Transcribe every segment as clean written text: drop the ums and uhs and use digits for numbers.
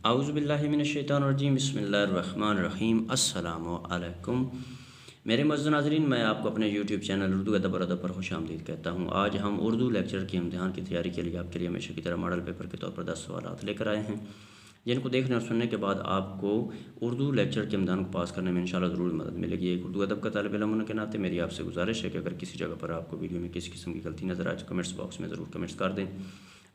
اعوذ باللہ من الشیطان الرجیم، بسم اللہ الرحمن الرحیم۔ السلام علیکم میرے معزز ناظرین، میں آپ کو اپنے یوٹیوب چینل اردو ادب اور ادب پر خوش آمدید کہتا ہوں۔ آج ہم اردو لیکچر کے امتحان کی تیاری کے لیے آپ کے لیے ہمیشہ کی طرح ماڈل پیپر کے طور پر 10 سوالات لے کر آئے ہیں، جن کو دیکھنے اور سننے کے بعد آپ کو اردو لیکچر کے امتحان کو پاس کرنے میں انشاءاللہ ضرور مدد ملے گی۔ ایک اردو ادب کا طالب علم ہونے کے ناطے میری آپ سے گزارش ہے کہ اگر کسی جگہ پر آپ کو ویڈیو میں کسی قسم کی غلطی نظر آئے تو کمنٹس باکس میں ضرور کمنٹس کر دیں،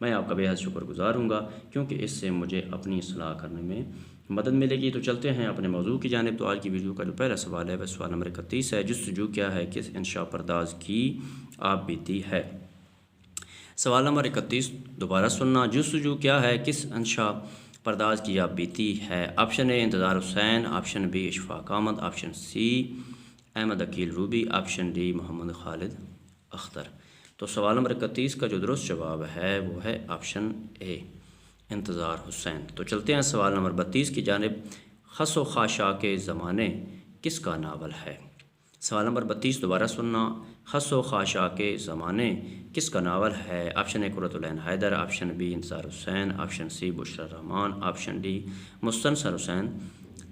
میں آپ کا بے حد شکر گزار ہوں گا، کیونکہ اس سے مجھے اپنی اصلاح کرنے میں مدد ملے گی۔ تو چلتے ہیں اپنے موضوع کی جانب۔ تو آج کی ویڈیو کا جو پہلا سوال ہے وہ سوال نمبر 31 ہے، جستجو کیا ہے کس انشاء پرداز کی آپ بیتی ہے۔ سوال نمبر 31 دوبارہ سننا، جستجو کیا ہے کس انشاء پرداز کی آپ بیتی ہے۔ Option A Intizar Husain, option B Ashfaq Ahmad, option C Ahmad Aqeel Ruby, option D Muhammad Khalid Akhtar. تو سوال نمبر 31 کا جو درست جواب ہے وہ ہے آپشن اے انتظار حسین۔ تو چلتے ہیں سوال نمبر 32 کی جانب۔ خس و خاشاک کے زمانے کس کا ناول ہے۔ سوال نمبر 32 دوبارہ سننا، خس و خاشاک کے زمانے کس کا ناول ہے۔ آپشن اے قرۃ العین حیدر، آپشن بی انتظار حسین، آپشن سی بشریٰ رحمان، آپشن ڈی مستنصر حسین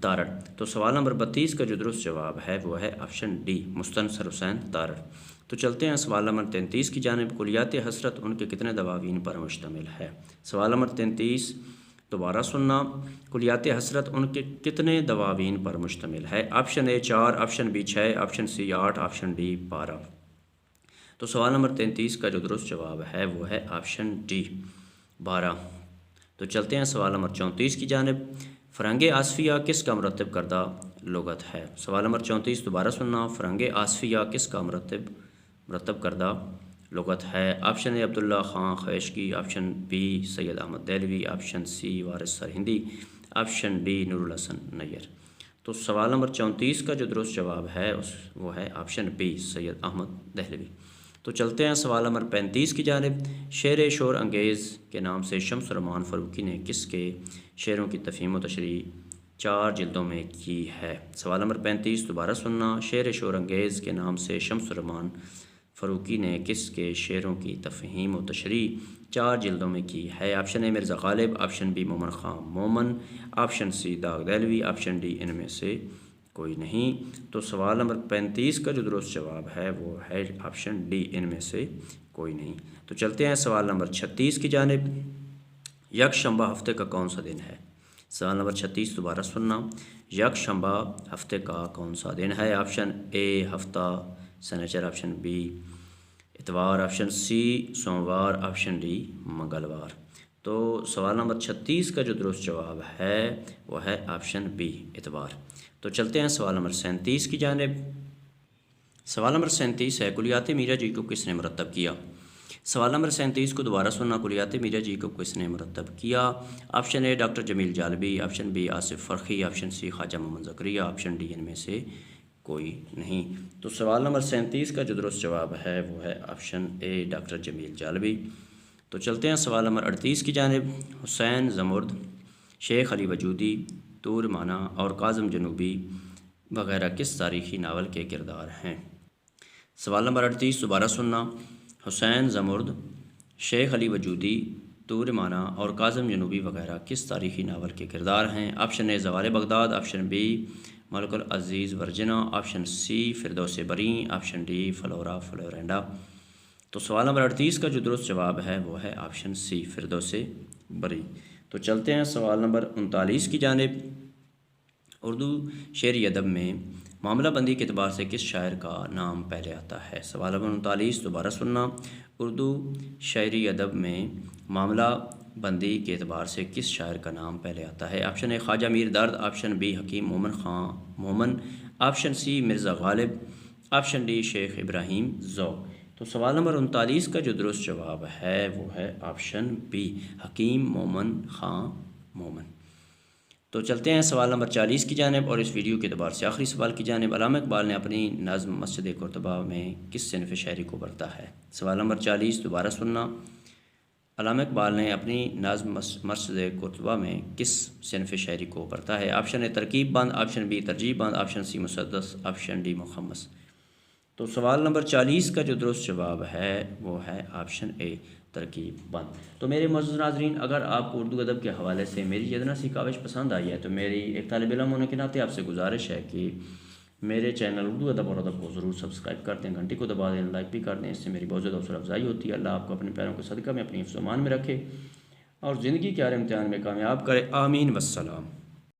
تارڑ۔ تو سوال نمبر 32 کا جو درست جواب ہے وہ ہے آپشن ڈی مستنصر حسین تارڑ۔ تو چلتے ہیں سوال نمبر 33 کی جانب۔ کلیات حسرت ان کے کتنے دواوین پر مشتمل ہے۔ سوال نمبر 33 دوبارہ سننا، کلیات حسرت ان کے کتنے دواوین پر مشتمل ہے۔ Option A 4، option B 6، option C 8، option D 12۔ تو سوال نمبر 33 کا جو درست جواب ہے وہ ہے آپشن ڈی 12۔ تو چلتے ہیں سوال نمبر 34 کی جانب۔ فرنگ آصفیہ کس کا مرتب کردہ لغت ہے۔ سوال نمبر 34 دوبارہ سننا، فرنگ آصفیہ کس کا مرتب کردہ لغت ہے۔ آپشن اے عبداللہ خان خیشکی، آپشن بی سید احمد دہلوی، آپشن سی وارث سرہندی، آپشن ڈی نور الحسن نیر۔ تو سوال نمبر 34 کا جو درست جواب ہے وہ ہے آپشن بی سید احمد دہلوی۔ تو چلتے ہیں سوال نمبر 35 کی جانب۔ شعر شور انگیز کے نام سے شمس الرحمان فاروقی نے کس کے شعروں کی تفہیم و تشریح 4 جلدوں میں کی ہے۔ سوال نمبر 35 دوبارہ سننا، شعر شور انگیز کے نام سے شمس الرحمان فاروقی نے کس کے شعروں کی تفہیم و تشریح 4 جلدوں میں کی ہے۔ آپشن اے مرزا غالب، آپشن بی مومن خان مومن، آپشن سی داغ دہلوی، آپشن ڈی ان میں سے کوئی نہیں۔ تو سوال نمبر 35 کا جو درست جواب ہے وہ ہے آپشن ڈی ان میں سے کوئی نہیں۔ تو چلتے ہیں سوال نمبر 36 کی جانب۔ یکشنبہ ہفتے کا کون سا دن ہے۔ سوال نمبر 36 دوبارہ سننا، یکشنبہ ہفتے کا کون سا دن ہے۔ آپشن اے ہفتہ سنیچر، آپشن بی اتوار، آپشن سی سوموار، آپشن ڈی منگلوار۔ تو سوال نمبر 36 کا جو درست جواب ہے وہ ہے آپشن بی اتوار۔ تو چلتے ہیں سوال نمبر 37 کی جانب۔ سوال نمبر 37 ہے، کلیات میرا جی کو کس نے مرتب کیا۔ سوال نمبر 37 کو دوبارہ سننا، کلیات میرا جی کو کس نے مرتب کیا۔ Option A doctor Jamil Jalibi, option B Asif Farrukhi, option C Khwaja Muhammad Zakariya, option D ان میں سے کوئی نہیں۔ تو سوال نمبر 37 کا جو درست جواب ہے وہ ہے آپشن اے ڈاکٹر جمیل جالبی۔ تو چلتے ہیں سوال نمبر 38 کی جانب۔ حسین زمرد، شیخ علی وجودی، طور مانا اور کاظم جنوبی وغیرہ کس تاریخی ناول کے کردار ہیں۔ سوال نمبر 38 دوبارہ سننا، حسین زمرد، شیخ علی وجودی، طور مانا اور کاظم جنوبی وغیرہ کس تاریخی ناول کے کردار ہیں۔ آپشن اے زوال Baghdad, option B Malik ul-Aziz Varjina, option C Firdaus Barin, option D Flora Florinda. تو سوال نمبر 38 کا جو درست جواب ہے وہ ہے آپشن سی فردوس بریں۔ تو چلتے ہیں سوال نمبر 39 کی جانب۔ اردو شعری ادب میں معاملہ بندی کے اعتبار سے کس شاعر کا نام پہلے آتا ہے۔ سوال نمبر 39 دوبارہ سننا، اردو شعری ادب میں معاملہ بندی کے اعتبار سے کس شاعر کا نام پہلے آتا ہے۔ آپشن اے خواجہ میر درد، آپشن بی حکیم مومن خان مومن، option C Mirza Ghalib, option D شیخ ابراہیم ذوق۔ تو سوال نمبر 39 کا جو درست جواب ہے وہ ہے آپشن بی حکیم مومن خان مومن۔ تو چلتے ہیں سوال نمبر 40 کی جانب اور اس ویڈیو کے اعتبار سے آخری سوال کی جانب۔ علامہ اقبال نے اپنی نظم مسجد قرطبہ میں کس صنف شاعری کو برتا ہے۔ سوال نمبر 40 دوبارہ سننا، علامہ اقبال نے اپنی نظم مسجد قرطبہ میں کس صنف شاعری کو برتا ہے۔ آپشن اے ترکیب بند، آپشن بی ترجیح بند، آپشن سی مسدس، آپشن ڈی مخمس۔ تو سوال نمبر 40 کا جو درست جواب ہے وہ ہے آپشن اے ترکیب بند۔ تو میرے معزز ناظرین، اگر آپ کو اردو ادب کے حوالے سے میری یہ ادنا سی کاوش پسند آئی ہے تو میری ایک طالب علم ہونے کے ناطے آپ سے گزارش ہے کہ میرے چینل اردو ادب اور ادب کو ضرور سبسکرائب کر دیں، گھنٹی کو دبا دیں، لائک بھی کر دیں، اس سے میری بہت زیادہ حوصلہ افزائی ہوتی ہے۔ اللہ آپ کو اپنے پیروں کو صدقہ میں اپنی حفظ و امان میں رکھے اور زندگی کے ہر امتحان میں کامیاب کرے، آمین والسلام۔